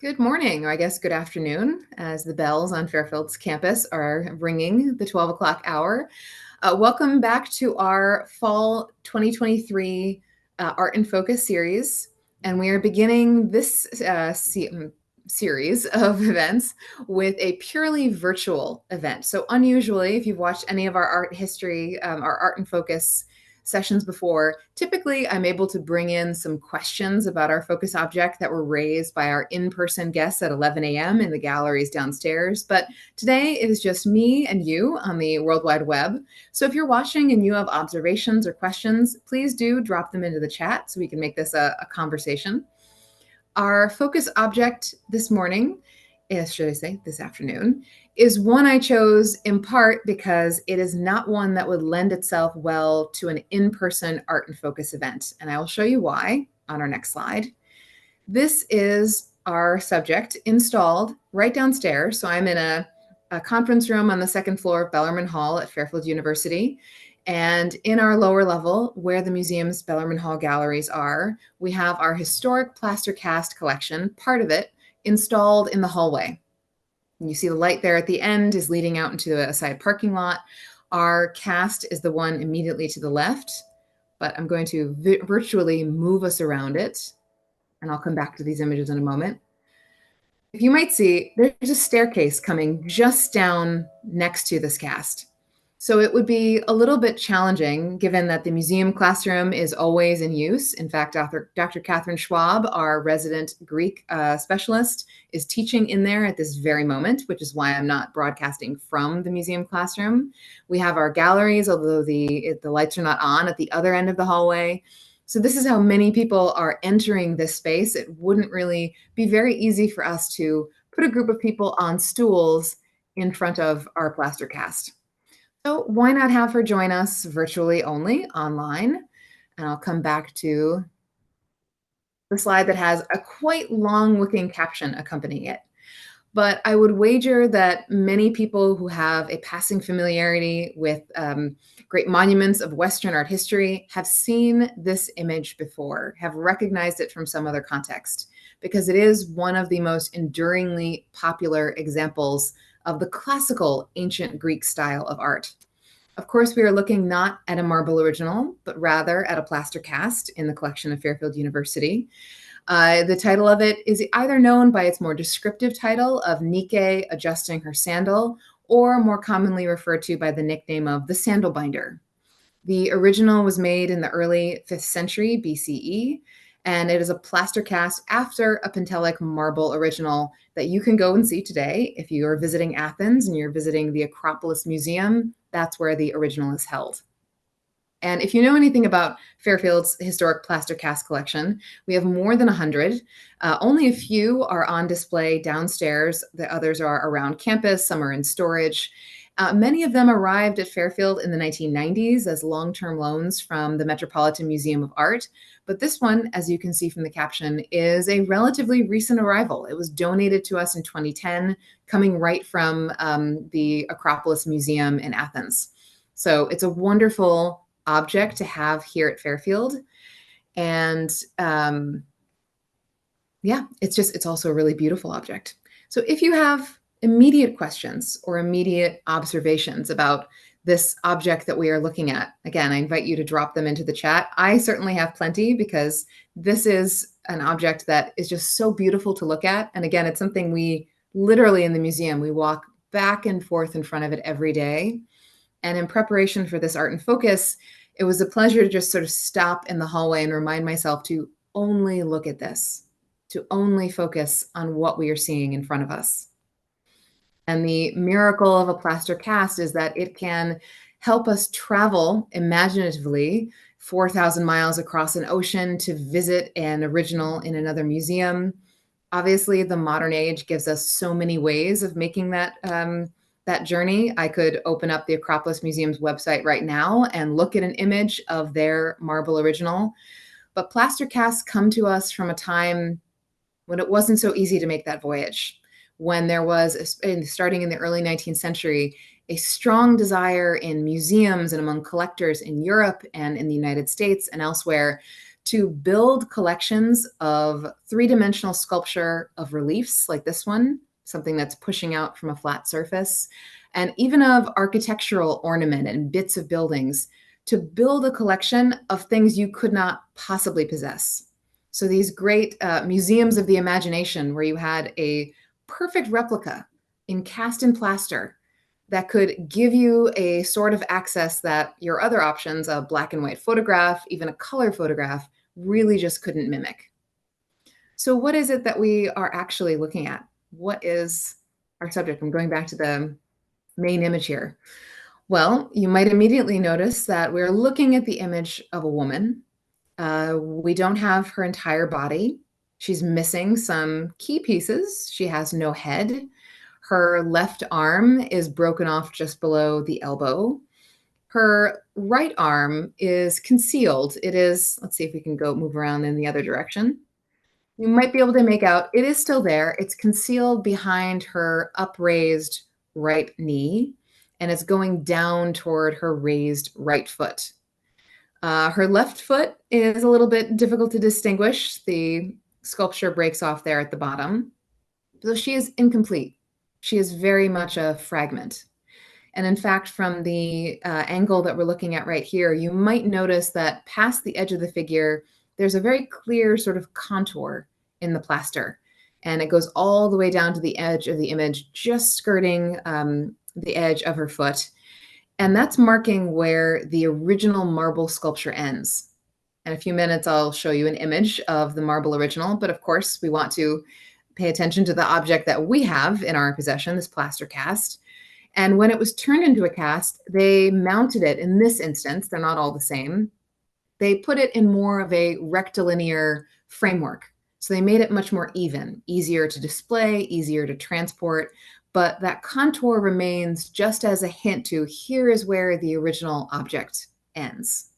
Good morning, or I guess good afternoon, as the bells on Fairfield's campus are ringing the 12 o'clock hour. Welcome back to our fall 2023 Art in Focus series. And we are beginning this series of events with a purely virtual event. So unusually, if you've watched any of our art history, our Art in Focus sessions before, typically I'm able to bring in some questions about our focus object that were raised by our in-person guests at 11 a.m. in the galleries downstairs. But today it is just me and you on the World Wide Web. So if you're watching and you have observations or questions, please do drop them into the chat so we can make this a conversation. Our focus object this morning, should I say this afternoon, is one I chose in part because it is not one that would lend itself well to an in-person Art in Focus event. And I will show you why on our next slide. This is our subject installed right downstairs. So I'm in a conference room on the second floor of Bellarmine Hall at Fairfield University. And in our lower level, where the museum's Bellarmine Hall galleries are, we have our historic plaster cast collection, part of it, installed in the hallway. And you see the light there at the end is leading out into a side parking lot. Our cast is the one immediately to the left, but I'm going to virtually move us around it. And I'll come back to these images in a moment. If you might see, there's a staircase coming just down next to this cast. So it would be a little bit challenging given that the museum classroom is always in use. In fact, Dr. Catherine Schwab, our resident Greek specialist, is teaching in there at this very moment, which is why I'm not broadcasting from the museum classroom. We have our galleries, although the lights are not on, at the other end of the hallway. So this is how many people are entering this space. It wouldn't really be very easy for us to put a group of people on stools in front of our plaster cast. So why not have her join us virtually only online? And I'll come back to the slide that has a quite long-looking caption accompanying it. But I would wager that many people who have a passing familiarity with great monuments of Western art history have seen this image before, have recognized it from some other context, because it is one of the most enduringly popular examples of the classical ancient Greek style of art. Of course, we are looking not at a marble original, but rather at a plaster cast in the collection of Fairfield University. The title of it is either known by its more descriptive title of Nike Adjusting Her Sandal, or more commonly referred to by the nickname of the Sandal-binder. The original was made in the early 5th century BCE, and it is a plaster cast after a Pentelic marble original that you can go and see today. If you are visiting Athens and you're visiting the Acropolis Museum, that's where the original is held. And if you know anything about Fairfield's historic plaster cast collection, we have more than 100. Only a few are on display downstairs. The others are around campus. Some are in storage. Many of them arrived at Fairfield in the 1990s as long-term loans from the Metropolitan Museum of Art. But this one, as you can see from the caption, is a relatively recent arrival. It was donated to us in 2010, coming right from the Acropolis Museum in Athens. So it's a wonderful object to have here at Fairfield. And yeah, it's also a really beautiful object. So if you have immediate questions or immediate observations about this object that we are looking at, again, I invite you to drop them into the chat. I certainly have plenty because this is an object that is just so beautiful to look at. And again, it's something we literally in the museum, we walk back and forth in front of it every day. And in preparation for this Art in Focus, it was a pleasure to just sort of stop in the hallway and remind myself to only look at this, to only focus on what we are seeing in front of us. And the miracle of a plaster cast is that it can help us travel imaginatively 4,000 miles across an ocean to visit an original in another museum. Obviously, the modern age gives us so many ways of making that journey. I could open up the Acropolis Museum's website right now and look at an image of their marble original. But plaster casts come to us from a time when it wasn't so easy to make that voyage, when there was, starting in the early 19th century, a strong desire in museums and among collectors in Europe and in the United States and elsewhere to build collections of three-dimensional sculpture of reliefs like this one, something that's pushing out from a flat surface, and even of architectural ornament and bits of buildings to build a collection of things you could not possibly possess. So these great museums of the imagination where you had a perfect replica cast in plaster that could give you a sort of access that your other options, a black and white photograph, even a color photograph, really just couldn't mimic. So what is it that we are actually looking at? What is our subject? I'm going back to the main image here. Well, you might immediately notice that we're looking at the image of a woman. We don't have her entire body. She's missing some key pieces. She has no head. Her left arm is broken off just below the elbow. Her right arm is concealed. It is, let's see if we can move around in the other direction. You might be able to make out, it is still there. It's concealed behind her upraised right knee, and it's going down toward her raised right foot. Her left foot is a little bit difficult to distinguish. The sculpture breaks off there at the bottom. So she is incomplete. She is very much a fragment. And in fact, from the angle that we're looking at right here, you might notice that past the edge of the figure, there's a very clear sort of contour in the plaster. And it goes all the way down to the edge of the image, just skirting the edge of her foot. And that's marking where the original marble sculpture ends. In a few minutes, I'll show you an image of the marble original. But of course, we want to pay attention to the object that we have in our possession, this plaster cast. And when it was turned into a cast, they mounted it in this instance. They're not all the same. They put it in more of a rectilinear framework. So they made it much more even, easier to display, easier to transport. But that contour remains just as a hint to here is where the original object ends.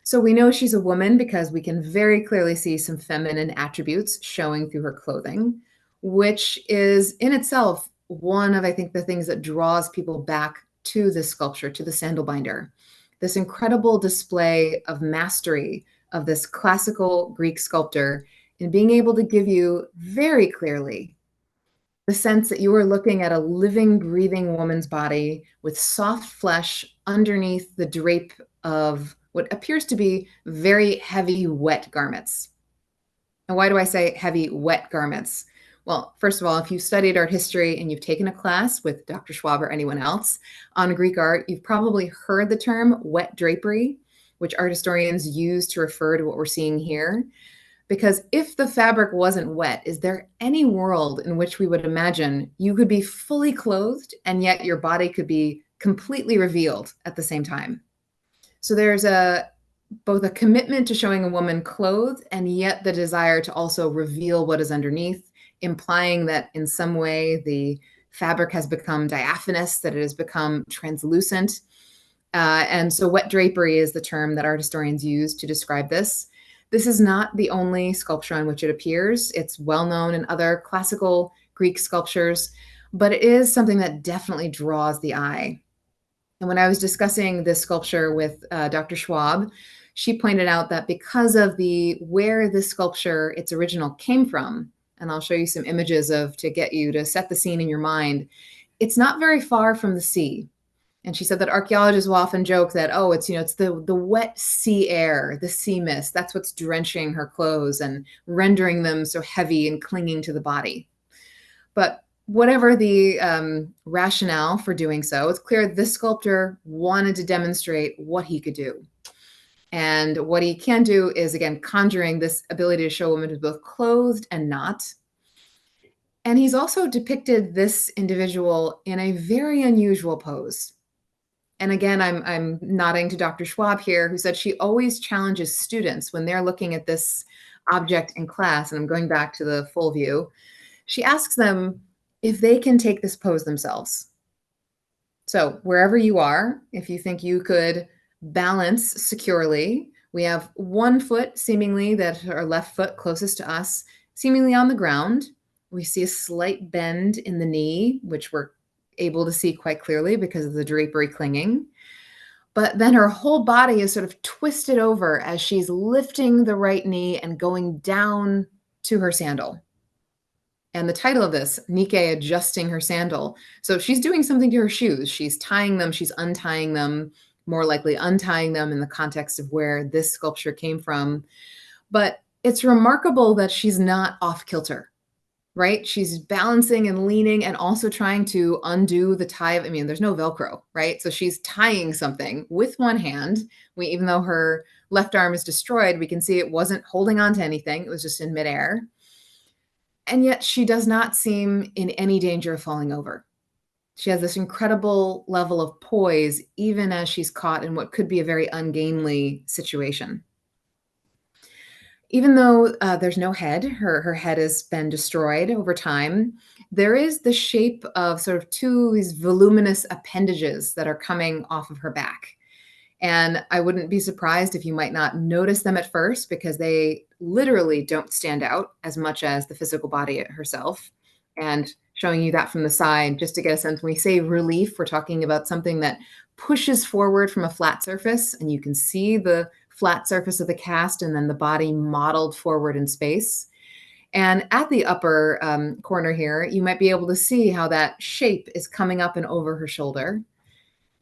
So we know she's a woman because we can very clearly see some feminine attributes showing through her clothing, which is in itself one of, I think, the things that draws people back to this sculpture, to the Sandal-binder. This incredible display of mastery of this classical Greek sculptor in being able to give you very clearly the sense that you are looking at a living, breathing woman's body with soft flesh underneath the drape of what appears to be very heavy, wet garments. And why do I say heavy, wet garments? Well, first of all, if you've studied art history and you've taken a class with Dr. Schwab or anyone else on Greek art, you've probably heard the term wet drapery, which art historians use to refer to what we're seeing here. Because if the fabric wasn't wet, is there any world in which we would imagine you could be fully clothed and yet your body could be completely revealed at the same time? So there's both a commitment to showing a woman clothed and yet the desire to also reveal what is underneath, implying that in some way the fabric has become diaphanous, that it has become translucent. And so wet drapery is the term that art historians use to describe this. This is not the only sculpture on which it appears. It's well known in other classical Greek sculptures, but it is something that definitely draws the eye. And when I was discussing this sculpture with Dr. Schwab, she pointed out that because of where this sculpture, its original, came from, and I'll show you some images to get you to set the scene in your mind, it's not very far from the sea. And she said that archaeologists will often joke that, oh, it's the wet sea air, the sea mist, that's what's drenching her clothes and rendering them so heavy and clinging to the body. But whatever the rationale for doing so, it's clear this sculptor wanted to demonstrate what he could do. And what he can do is, again, conjuring this ability to show a woman who's both clothed and not. And he's also depicted this individual in a very unusual pose. And again, I'm nodding to Dr. Schwab here, who said she always challenges students when they're looking at this object in class, and I'm going back to the full view. She asks them if they can take this pose themselves. So wherever you are, if you think you could balance securely, we have one foot seemingly, that our left foot closest to us, seemingly on the ground. We see a slight bend in the knee, which we're able to see quite clearly because of the drapery clinging. But then her whole body is sort of twisted over as she's lifting the right knee and going down to her sandal. And the title of this, Nike Adjusting Her Sandal. So she's doing something to her shoes. She's tying them, she's untying them, more likely untying them in the context of where this sculpture came from. But it's remarkable that she's not off kilter, right? She's balancing and leaning and also trying to undo the tie of, I mean, there's no Velcro, right? So she's tying something with one hand. Even though her left arm is destroyed, we can see it wasn't holding on to anything. It was just in midair. And yet she does not seem in any danger of falling over. She has this incredible level of poise, even as she's caught in what could be a very ungainly situation. Even though there's no head, her head has been destroyed over time, there is the shape of sort of two these voluminous appendages that are coming off of her back. And I wouldn't be surprised if you might not notice them at first because they literally don't stand out as much as the physical body herself. And showing you that from the side, just to get a sense, when we say relief, we're talking about something that pushes forward from a flat surface, and you can see the flat surface of the cast and then the body modeled forward in space. And at the upper corner here, you might be able to see how that shape is coming up and over her shoulder.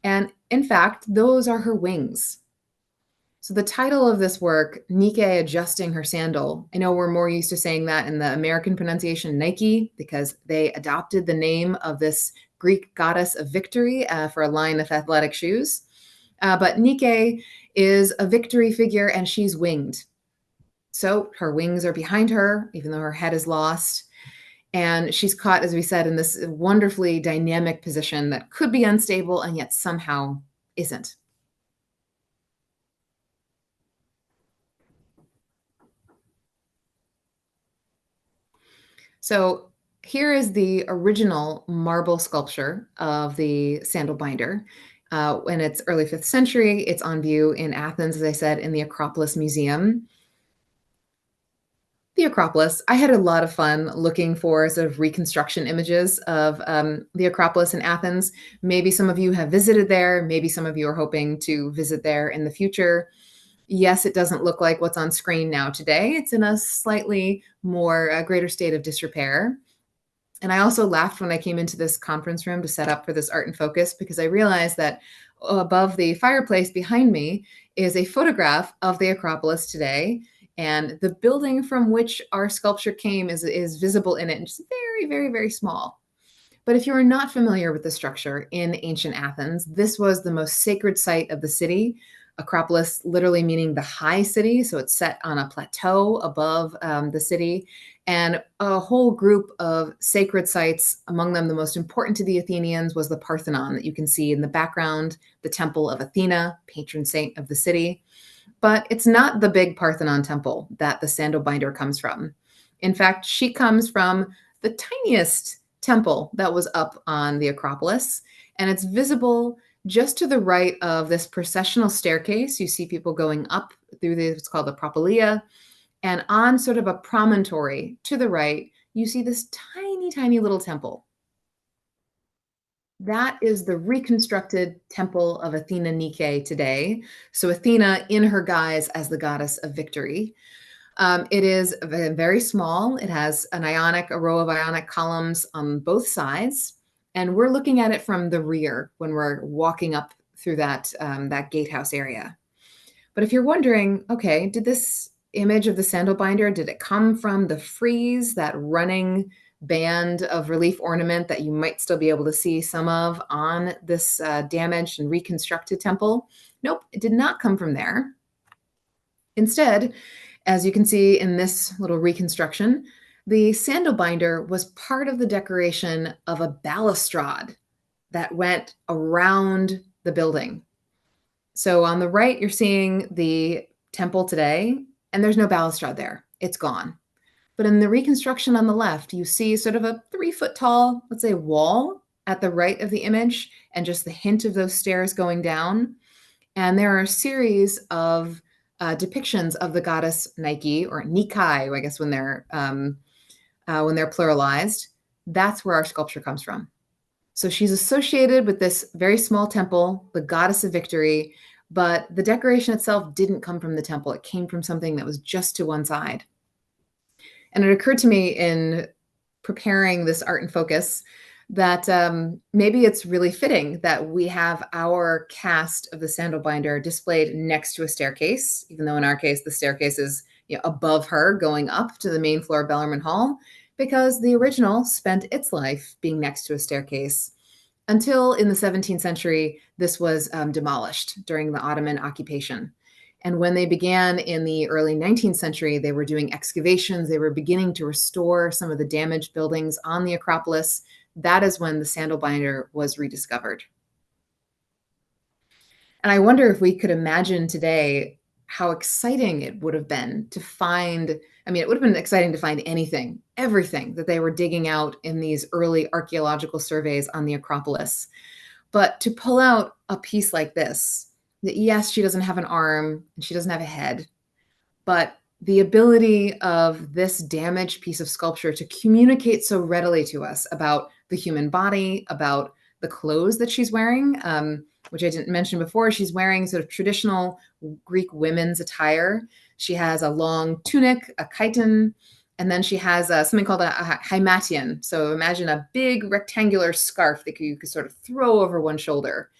And in fact, those are her wings. So the title of this work, Nike Adjusting Her Sandal, I know we're more used to saying that in the American pronunciation Nike because they adopted the name of this Greek goddess of victory for a line of athletic shoes. But Nike is a victory figure and she's winged. So her wings are behind her, even though her head is lost. And she's caught, as we said, in this wonderfully dynamic position that could be unstable and yet somehow isn't. So here is the original marble sculpture of the Sandal-binder. In its early 5th century, it's on view in Athens, as I said, in the Acropolis Museum. The Acropolis, I had a lot of fun looking for sort of reconstruction images of the Acropolis in Athens. Maybe some of you have visited there. Maybe some of you are hoping to visit there in the future. Yes, it doesn't look like what's on screen now today. It's in a slightly more greater state of disrepair. And I also laughed when I came into this conference room to set up for this Art in Focus because I realized that above the fireplace behind me is a photograph of the Acropolis today. And the building from which our sculpture came is visible in it, and just very, very, very small. But if you are not familiar with the structure in ancient Athens, this was the most sacred site of the city. Acropolis literally meaning the high city. So it's set on a plateau above the city. And a whole group of sacred sites, among them the most important to the Athenians was the Parthenon that you can see in the background, the Temple of Athena, patron saint of the city. But it's not the big Parthenon temple that the Sandal-binder comes from. In fact, she comes from the tiniest temple that was up on the Acropolis, and it's visible just to the right of this processional staircase. You see people going up through what's called the Propylaea, and on sort of a promontory to the right, you see this tiny, tiny little temple. That is the reconstructed temple of Athena Nike today. So Athena in her guise as the goddess of victory. It is very small. It has a row of Ionic columns on both sides. And we're looking at it from the rear when we're walking up through that gatehouse area. But if you're wondering, okay, did this image of the Sandal-binder, did it come from the frieze, that running band of relief ornament that you might still be able to see some of on this damaged and reconstructed temple? Nope, it did not come from there. Instead, as you can see in this little reconstruction, the Sandal-binder was part of the decoration of a balustrade that went around the building. So on the right, you're seeing the temple today, and there's no balustrade there. It's gone. But in the reconstruction on the left, you see sort of a 3-foot tall, let's say, wall at the right of the image, and just the hint of those stairs going down. And there are a series of depictions of the goddess Nike, or Nike, I guess when they're pluralized. That's where our sculpture comes from. So she's associated with this very small temple, the goddess of victory, but the decoration itself didn't come from the temple. It came from something that was just to one side. And it occurred to me in preparing this art and focus that maybe it's really fitting that we have our cast of the Sandal-binder displayed next to a staircase, even though in our case the staircase is, above her going up to the main floor of Bellarmine Hall, because the original spent its life being next to a staircase until in the 17th century this was demolished during the Ottoman occupation. And when they began in the early 19th century, they were doing excavations. They were beginning to restore some of the damaged buildings on the Acropolis. That is when the Sandal-binder was rediscovered. And I wonder if we could imagine today how exciting it would have been to find, it would have been exciting to find anything, everything that they were digging out in these early archaeological surveys on the Acropolis. But to pull out a piece like this, that yes, she doesn't have an arm and she doesn't have a head, but the ability of this damaged piece of sculpture to communicate so readily to us about the human body, about the clothes that she's wearing, which I didn't mention before. She's wearing sort of traditional Greek women's attire. She has a long tunic, a chiton, and then she has something called a hymation. So imagine a big rectangular scarf that you could sort of throw over one shoulder.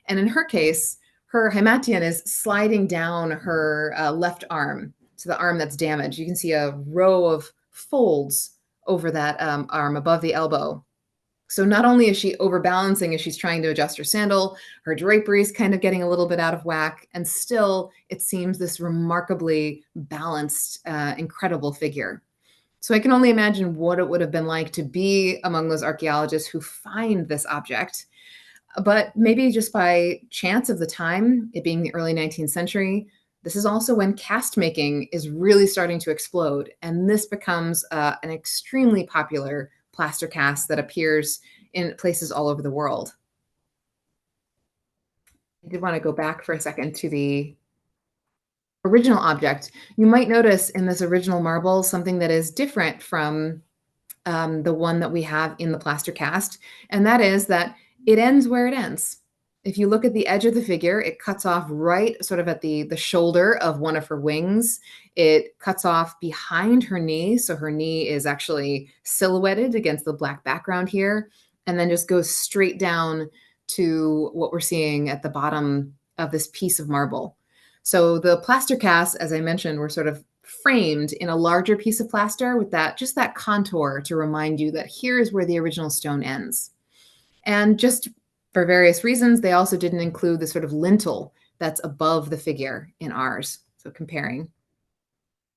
And in her case, her hymation is sliding down her left arm to the arm that's damaged. You can see a row of folds over that arm above the elbow. So not only is she overbalancing as she's trying to adjust her sandal, her drapery is kind of getting a little bit out of whack, and still it seems this remarkably balanced, incredible figure. So I can only imagine what it would have been like to be among those archaeologists who find this object. But maybe just by chance of the time, it being the early 19th century, this is also when cast making is really starting to explode. And this becomes an extremely popular plaster cast that appears in places all over the world. I did want to go back for a second to the original object. You might notice in this original marble something that is different from the one that we have in the plaster cast, and that is that it ends where it ends. If you look at the edge of the figure, it cuts off right sort of at the shoulder of one of her wings. It cuts off behind her knee, so her knee is actually silhouetted against the black background here, and then just goes straight down to what we're seeing at the bottom of this piece of marble. So the plaster casts, as I mentioned, were sort of framed in a larger piece of plaster with just that contour to remind you that here is where the original stone ends. And just for various reasons, they also didn't include the sort of lintel that's above the figure in ours. So comparing,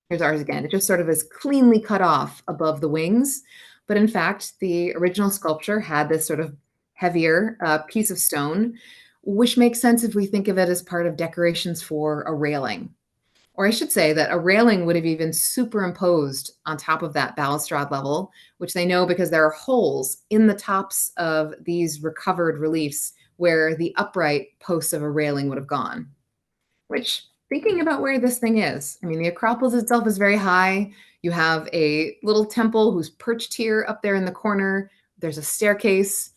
here's ours again. It just sort of is cleanly cut off above the wings. But in fact, the original sculpture had this sort of heavier piece of stone, which makes sense if we think of it as part of decorations for a railing. Or I should say that a railing would have even superimposed on top of that balustrade level, which they know because there are holes in the tops of these recovered reliefs where the upright posts of a railing would have gone. Which, thinking about where this thing is, the Acropolis itself is very high. You have a little temple who's perched here up there in the corner. There's a staircase.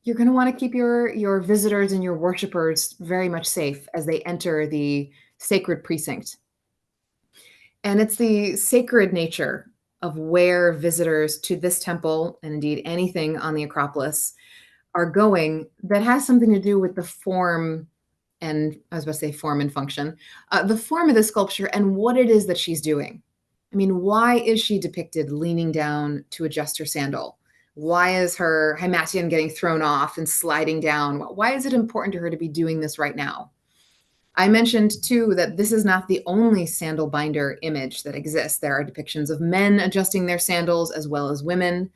You're going to want to keep your visitors and your worshipers very much safe as they enter the sacred precinct. And it's the sacred nature of where visitors to this temple, and indeed anything on the Acropolis, are going that has something to do with the form, and I was about to say form and function, the form of the sculpture and what it is that she's doing. Why is she depicted leaning down to adjust her sandal? Why is her hymation getting thrown off and sliding down? Why is it important to her to be doing this right now? I mentioned too that this is not the only sandal-binder image that exists. There are depictions of men adjusting their sandals as well as women.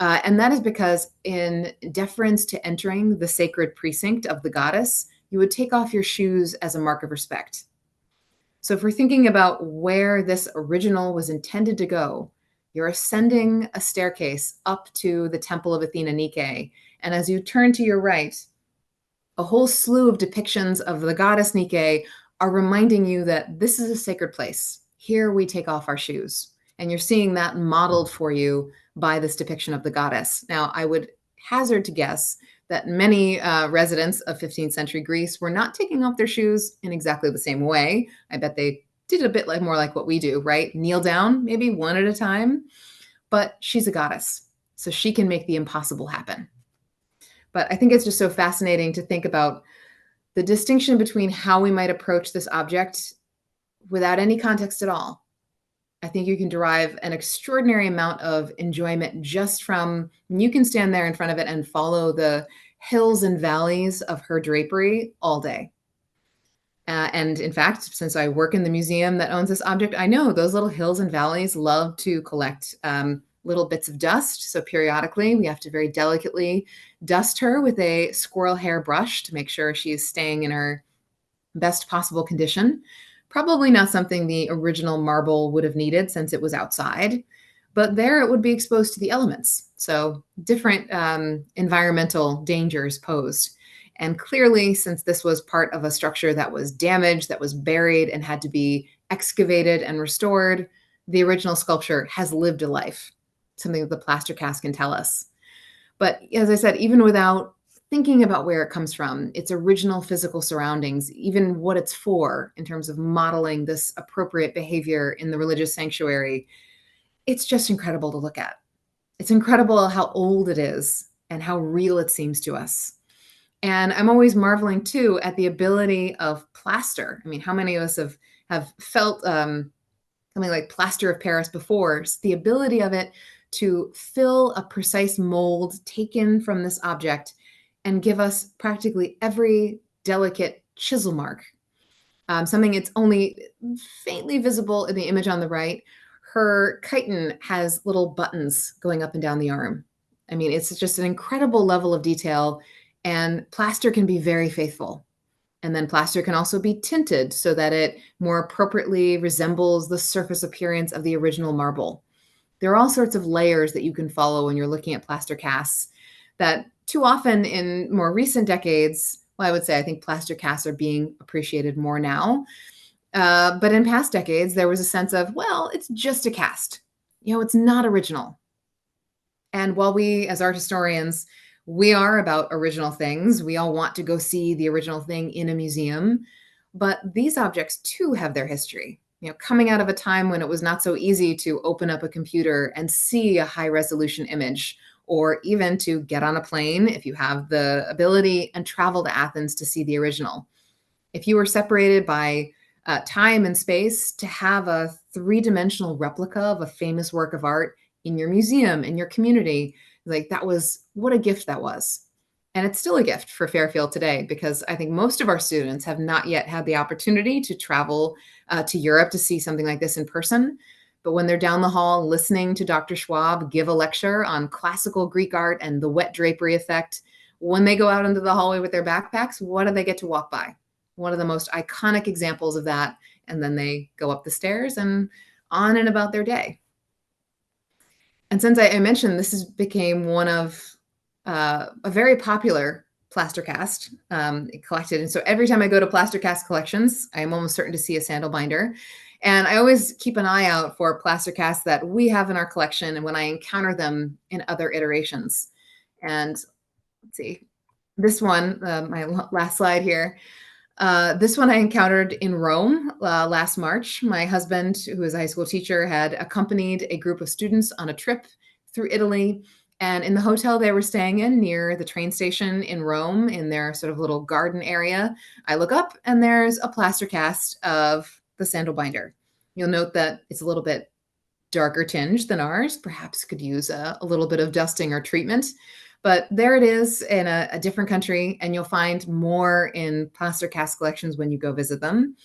And that is because in deference to entering the sacred precinct of the goddess, you would take off your shoes as a mark of respect. So if we're thinking about where this original was intended to go, you're ascending a staircase up to the Temple of Athena Nike. And as you turn to your right, a whole slew of depictions of the goddess Nike are reminding you that this is a sacred place. Here we take off our shoes. And you're seeing that modeled for you by this depiction of the goddess. Now, I would hazard to guess that many residents of 15th century Greece were not taking off their shoes in exactly the same way. I bet they did a bit like more like what we do, right? Kneel down, maybe one at a time. But she's a goddess, so she can make the impossible happen. But I think it's just so fascinating to think about the distinction between how we might approach this object without any context at all. I think you can derive an extraordinary amount of enjoyment just from you can stand there in front of it and follow the hills and valleys of her drapery all day. And in fact, since I work in the museum that owns this object, I know those little hills and valleys love to collect little bits of dust. So periodically, we have to very delicately dust her with a squirrel hair brush to make sure she is staying in her best possible condition. Probably not something the original marble would have needed since it was outside, but there it would be exposed to the elements. So different environmental dangers posed. And clearly, since this was part of a structure that was damaged, that was buried, and had to be excavated and restored, the original sculpture has lived a life, something that the plaster cast can tell us. But as I said, even without thinking about where it comes from, its original physical surroundings, even what it's for in terms of modeling this appropriate behavior in the religious sanctuary, it's just incredible to look at. It's incredible how old it is and how real it seems to us. And I'm always marveling too at the ability of plaster. I mean, how many of us have felt something like plaster of Paris before? It's the ability of it to fill a precise mold taken from this object and give us practically every delicate chisel mark. Something it's only faintly visible in the image on the right. Her chiton has little buttons going up and down the arm. I mean, it's just an incredible level of detail, and plaster can be very faithful. And then plaster can also be tinted so that it more appropriately resembles the surface appearance of the original marble. There are all sorts of layers that you can follow when you're looking at plaster casts that too often in more recent decades, well, I would say I think plaster casts are being appreciated more now. But in past decades, there was a sense of, well, it's just a cast. It's not original. And while we, as art historians, we are about original things, we all want to go see the original thing in a museum. But these objects too have their history. Coming out of a time when it was not so easy to open up a computer and see a high resolution image, or even to get on a plane if you have the ability and travel to Athens to see the original. If you were separated by time and space, to have a three-dimensional replica of a famous work of art in your museum, in your community, like that was, what a gift that was. And it's still a gift for Fairfield today, because I think most of our students have not yet had the opportunity to travel to Europe to see something like this in person. But when they're down the hall listening to Dr. Schwab give a lecture on classical Greek art and the wet drapery effect, when they go out into the hallway with their backpacks, what do they get to walk by? One of the most iconic examples of that. And then they go up the stairs and on and about their day. And since I mentioned this became one of a very popular plaster cast collected. And so every time I go to plaster cast collections, I'm almost certain to see a sandal binder. And I always keep an eye out for plaster casts that we have in our collection and when I encounter them in other iterations. And let's see, this one, my last slide here. This one I encountered in Rome last March. My husband, who is a high school teacher, had accompanied a group of students on a trip through Italy. And in the hotel they were staying in near the train station in Rome, in their sort of little garden area, I look up and there's a plaster cast of the Sandal-binder. You'll note that it's a little bit darker tinged than ours, perhaps could use a little bit of dusting or treatment. But there it is in a different country, and you'll find more in plaster cast collections when you go visit them.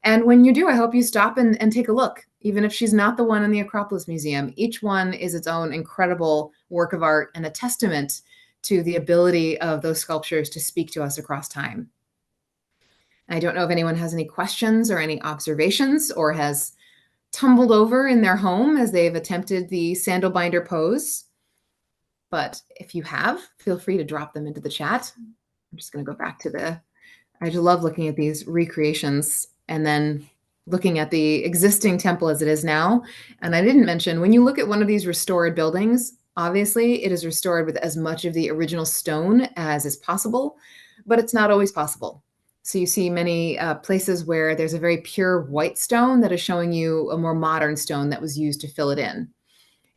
And when you do, I hope you stop and take a look, even if she's not the one in the Acropolis Museum. Each one is its own incredible work of art and a testament to the ability of those sculptures to speak to us across time. I don't know if anyone has any questions or any observations or has tumbled over in their home as they've attempted the Sandal-binder pose. But if you have, feel free to drop them into the chat. I'm just going to go back to I just love looking at these recreations and then looking at the existing temple as it is now. And I didn't mention, when you look at one of these restored buildings, Obviously, it is restored with as much of the original stone as is possible, but it's not always possible. So you see many places where there's a very pure white stone that is showing you a more modern stone that was used to fill it in.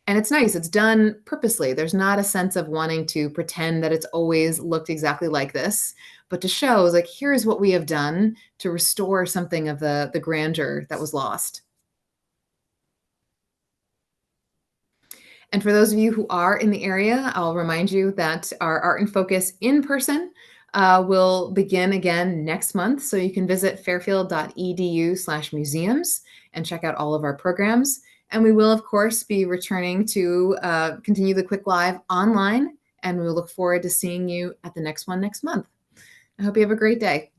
And it's nice. It's done purposely. There's not a sense of wanting to pretend that it's always looked exactly like this, but to show like, here's what we have done to restore something of the grandeur that was lost. And for those of you who are in the area, I'll remind you that our Art and Focus in person will begin again next month. So you can visit fairfield.edu/museums and check out all of our programs. And we will, of course, be returning to continue the Quick Live online. And we'll look forward to seeing you at the next one next month. I hope you have a great day.